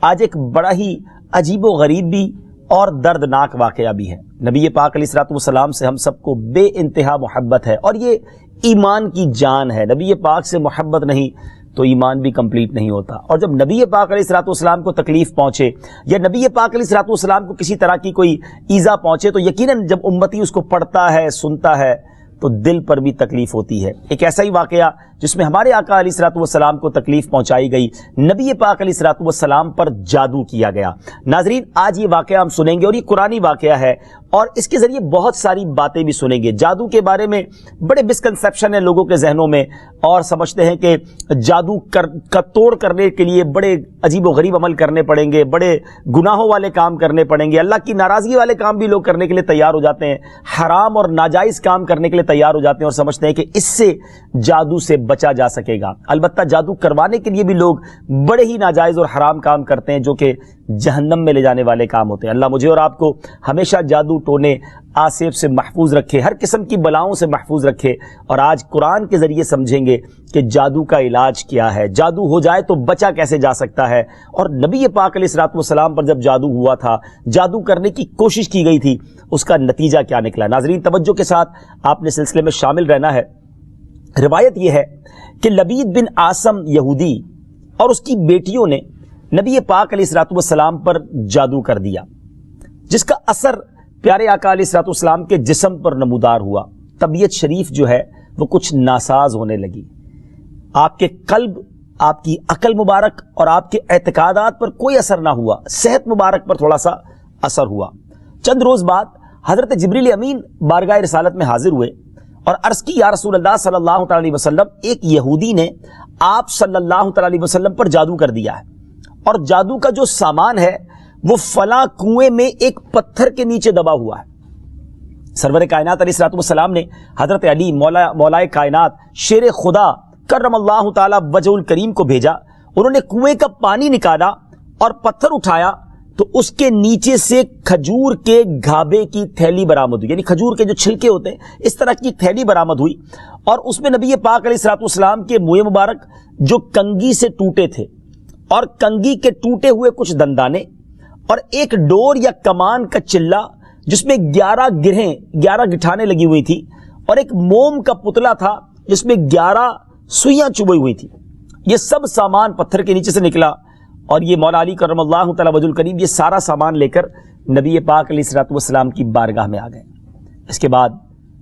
آج ایک بڑا ہی عجیب و غریب بھی اور دردناک واقعہ بھی ہے۔ نبی پاک علیہ الصلوۃ والسلام سے ہم سب کو بے انتہا محبت ہے اور یہ ایمان کی جان ہے۔ نبی پاک سے محبت نہیں تو ایمان بھی کمپلیٹ نہیں ہوتا، اور جب نبی پاک علیہ الصلوۃ والسلام کو تکلیف پہنچے یا نبی پاک علیہ الصلوۃ والسلام کو کسی طرح کی کوئی ایذا پہنچے تو یقیناً جب امتی اس کو پڑھتا ہے، سنتا ہے تو دل پر بھی تکلیف ہوتی ہے۔ ایک ایسا ہی واقعہ جس میں ہمارے آقا علیہ الصلوۃ والسلام کو تکلیف پہنچائی گئی، نبی پاک علیہ الصلوۃ والسلام پر جادو کیا گیا۔ ناظرین، آج یہ واقعہ ہم سنیں گے اور یہ قرآنی واقعہ ہے اور اس کے ذریعے بہت ساری باتیں بھی سنیں گے۔ جادو کے بارے میں بڑے مسکنسیپشن ہیں لوگوں کے ذہنوں میں، اور سمجھتے ہیں کہ جادو کا توڑ کرنے کے لیے بڑے عجیب و غریب عمل کرنے پڑیں گے، بڑے گناہوں والے کام کرنے پڑیں گے، اللہ کی ناراضگی والے کام بھی لوگ کرنے کے لیے تیار ہو جاتے ہیں، حرام اور ناجائز کام کرنے کے لیے تیار ہو جاتے ہیں اور سمجھتے ہیں کہ اس سے جادو سے بچا جا سکے گا۔ البتہ جادو کروانے کے لیے بھی لوگ بڑے ہی ناجائز اور حرام کام کرتے ہیں جو کہ جہنم میں لے جانے والے کام ہوتے ہیں۔ اللہ مجھے اور آپ کو ہمیشہ جادو ٹونے آصف سے محفوظ رکھے، ہر قسم کی بلاؤں سے محفوظ رکھے، اور آج قرآن کے ذریعے سمجھیں گے کہ جادو کا علاج کیا ہے، جادو ہو جائے تو بچا کیسے جا سکتا ہے، اور نبی پاک علیہ الصلوۃ والسلام پر جب جادو ہوا تھا، جادو کرنے کی کوشش کی گئی تھی، اس کا نتیجہ کیا نکلا۔ ناظرین، توجہ کے ساتھ آپ نے سلسلے میں شامل رہنا ہے۔ روایت یہ ہے کہ لبید بن عاصم یہودی اور اس کی بیٹیوں نے نبی پاک علیہ الصلوۃ والسلام پر جادو کر دیا، جس کا اثر پیارے آقا علیہ الصلوۃ والسلام کے جسم پر نمودار ہوا۔ طبیعت شریف جو ہے وہ کچھ ناساز ہونے لگی، آپ کے قلب، آپ کی عقل مبارک اور آپ کے اعتقادات پر کوئی اثر نہ ہوا، صحت مبارک پر تھوڑا سا اثر ہوا۔ چند روز بعد حضرت جبریل امین بارگاہ رسالت میں حاضر ہوئے اور عرض کی، یا رسول اللہ صلی اللہ تعالی علیہ وسلم، ایک یہودی نے آپ صلی اللہ تعالی علیہ وسلم پر جادو کر دیا ہے، اور جادو کا جو سامان ہے وہ فلاں کنویں میں ایک پتھر کے نیچے دبا ہوا ہے۔ سرور کائنات علیہ الصلوۃ والسلام نے حضرت علی مولا کائنات شیر خدا کرم اللہ تعالی وجہ الکریم کو بھیجا۔ انہوں نے کنویں کا پانی نکالا اور پتھر اٹھایا تو اس کے نیچے سے کھجور کے گھابے کی تھیلی برآمد ہوئی، یعنی کھجور کے جو چھلکے ہوتے ہیں اس طرح کی تھیلی برآمد ہوئی، اور اس میں نبی پاک علیہ الصلوۃ والسلام کے منہ مبارک جو کنگھی سے ٹوٹے تھے، اور کنگھی کے ٹوٹے ہوئے کچھ دندانے، اور ایک ڈور یا کمان کا چلہ جس میں 11 گٹھانے لگی ہوئی تھی، اور ایک موم کا پتلا تھا جس میں 11 سوئیاں چبھی ہوئی تھی۔ یہ سب سامان پتھر کے نیچے سے نکلا، اور یہ مولا علی کرم اللہ تعالی وجہ الکریم یہ سارا سامان لے کر نبی پاک علیہ الصلوۃ والسلام کی بارگاہ میں آ گئے۔ اس کے بعد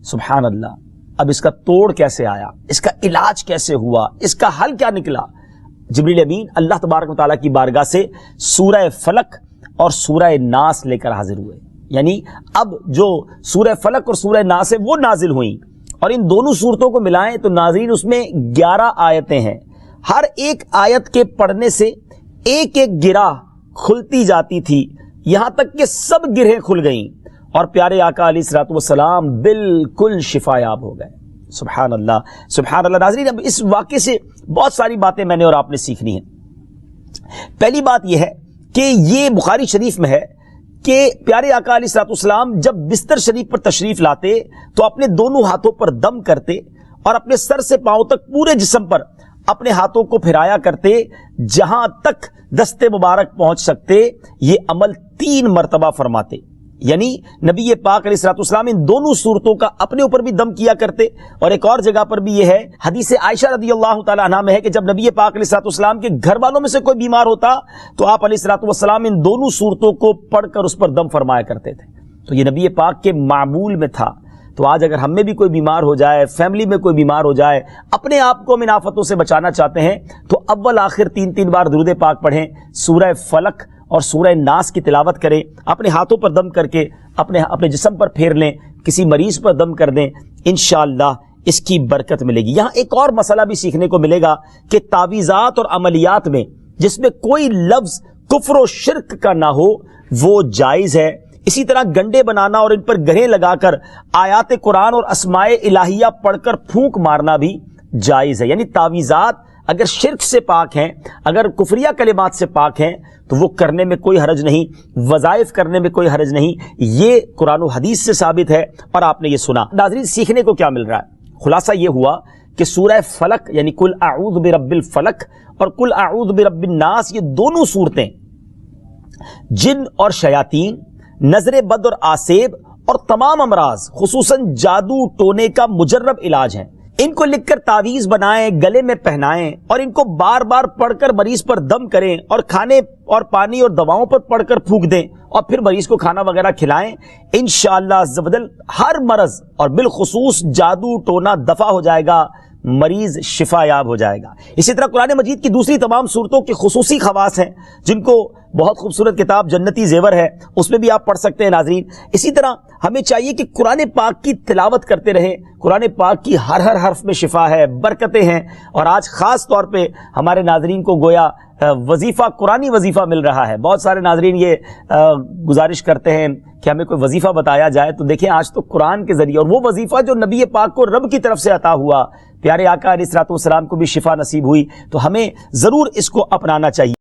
سبحان اللہ، اب اس کا توڑ کیسے آیا، اس کا علاج کیسے ہوا، اس کا حل کیا نکلا؟ جبریل امین اللہ تبارک و تعالیٰ کی بارگاہ سے سورہ فلق اور سورہ ناس لے کر حاضر ہوئے، یعنی اب جو سورہ فلق اور سورہ ناس ہے وہ نازل ہوئیں، اور ان دونوں صورتوں کو ملائیں تو ناظرین اس میں 11 آیتیں ہیں۔ ہر ایک آیت کے پڑھنے سے ایک ایک گرہ کھلتی جاتی تھی، یہاں تک کہ سب گرہیں کھل گئیں اور پیارے آقا علیہ الصلوۃ والسلام بالکل شفا یاب ہو گئے۔ سبحان اللہ، سبحان اللہ۔ ناظرین، اب اس واقعے سے بہت ساری باتیں میں نے اور آپ نے سیکھنی ہیں۔ پہلی بات یہ ہے کہ یہ بخاری شریف میں ہے کہ پیارے آقا علیہ الصلوۃ والسلام جب بستر شریف پر تشریف لاتے تو اپنے دونوں ہاتھوں پر دم کرتے اور اپنے سر سے پاؤں تک پورے جسم پر اپنے ہاتھوں کو پھیرایا کرتے، جہاں تک دست مبارک پہنچ سکتے یہ عمل 3 مرتبہ فرماتے، یعنی نبی پاک علیہ الصلوۃ والسلام ان دونوں صورتوں کا اپنے اوپر بھی دم کیا کرتے۔ اور ایک اور جگہ پر بھی یہ ہے، حدیث عائشہ رضی اللہ تعالی عنہا میں ہے کہ جب نبی پاک علیہ الصلوۃ والسلام کے گھر والوں میں سے کوئی بیمار ہوتا تو آپ علیہ الصلوۃ والسلام ان دونوں صورتوں کو پڑھ کر اس پر دم فرمایا کرتے تھے۔ تو یہ نبی پاک کے معمول میں تھا۔ تو آج اگر ہم میں بھی کوئی بیمار ہو جائے، فیملی میں کوئی بیمار ہو جائے، اپنے آپ کو ان آفتوں سے بچانا چاہتے ہیں تو اول آخر 3 بار درود پاک پڑھیں، سورہ فلق اور سورہ ناس کی تلاوت کریں، اپنے ہاتھوں پر دم کر کے اپنے جسم پر پھیر لیں، کسی مریض پر دم کر دیں، انشاءاللہ اس کی برکت ملے گی۔ یہاں ایک اور مسئلہ بھی سیکھنے کو ملے گا کہ تعویذات اور عملیات میں جس میں کوئی لفظ کفر و شرک کا نہ ہو وہ جائز ہے۔ اسی طرح گنڈے بنانا اور ان پر گرہیں لگا کر آیات قرآن اور اسماء الہیہ پڑھ کر پھونک مارنا بھی جائز ہے، یعنی تعویذات اگر شرک سے پاک ہیں، اگر کفریہ کلمات سے پاک ہیں تو وہ کرنے میں کوئی حرج نہیں، وظائف کرنے میں کوئی حرج نہیں، یہ قرآن و حدیث سے ثابت ہے اور آپ نے یہ سنا۔ ناظرین، سیکھنے کو کیا مل رہا ہے؟ خلاصہ یہ ہوا کہ سورہ فلق یعنی قل اعوذ برب الفلق اور قل اعوذ برب الناس، یہ دونوں صورتیں جن اور شیاطین، نظر بد اور آسیب اور تمام امراض خصوصاً جادو ٹونے کا مجرب علاج ہیں۔ ان کو لکھ کر تعویذ بنائیں، گلے میں پہنائیں اور ان کو بار بار پڑھ کر مریض پر دم کریں اور کھانے اور پانی اور دواؤں پر پڑھ کر پھونک دیں اور پھر مریض کو کھانا وغیرہ کھلائیں۔ انشاءاللہ عز و جل ہر مرض اور بالخصوص جادو ٹونا دفع ہو جائے گا، مریض شفا یاب ہو جائے گا۔ اسی طرح قرآن مجید کی دوسری تمام صورتوں کے خصوصی خواص ہیں جن کو بہت خوبصورت کتاب جنتی زیور ہے اس میں بھی آپ پڑھ سکتے ہیں ناظرین۔ اسی طرح ہمیں چاہیے کہ قرآن پاک کی تلاوت کرتے رہیں۔ قرآن پاک کی ہر حرف میں شفا ہے، برکتیں ہیں، اور آج خاص طور پہ ہمارے ناظرین کو گویا وظیفہ، قرآنی وظیفہ مل رہا ہے۔ بہت سارے ناظرین یہ گزارش کرتے ہیں کہ ہمیں کوئی وظیفہ بتایا جائے، تو دیکھیں آج تو قرآن کے ذریعے، اور وہ وظیفہ جو نبی پاک کو رب کی طرف سے عطا ہوا، پیارے آقا علیہ الصلوۃ والسلام کو بھی شفا نصیب ہوئی، تو ہمیں ضرور اس کو اپنانا چاہیے۔